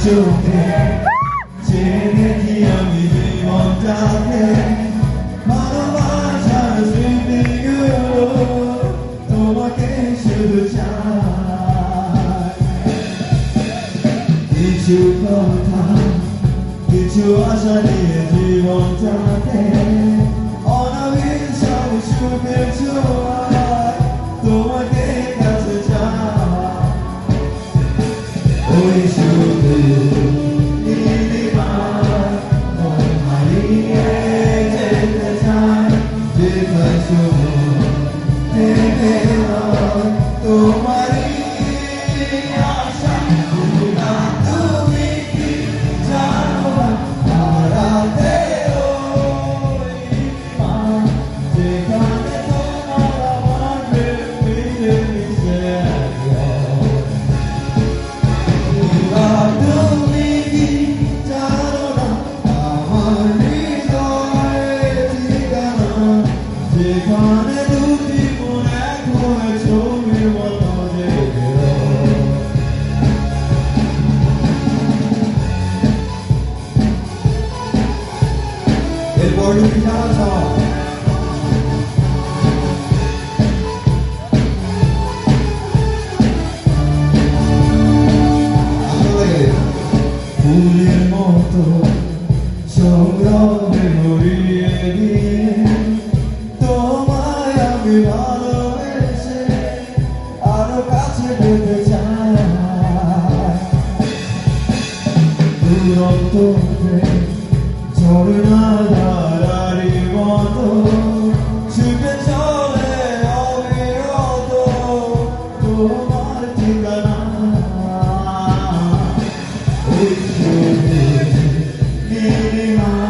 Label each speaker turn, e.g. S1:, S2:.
S1: চোখে চেনে কি আমি জীবনটাকে ভালোবাসার স্মৃতিগুলো তোমাকে শুধু চাই কিছু কথা কিছু আশা নিয়ে জীবনটাকে অনাবিশ্বাস সুখের ছোঁয়ায় তোমাকে কাছে চাই ওই শুধু নীলিমার মন হারিয়ে যেতে চাই যেখানে শুধু থেকে নয় তোমারই আশা তুমি কি জানো হারাতে ওই মা যেখানে তোমার আমার মিলে মিশে তুমি কি জানো না আমার হৃদয়ের ঠিকানা যেখানে দুটি মন এক হয়ে ছবির মতো জেগে রয় এরপর দুটি খেলা চাওয়া ফুলের মতো সংগ্রামে ভরিয়ে দিয়ে তোমায় আমি ভালোবেসে আরো কাছে পেতে চাই দুরন্ত ঝর্ণা ধারারি মতো ছুটে চলে অবিরত তোমার ঠিকানা ওই শুধু নীলিমা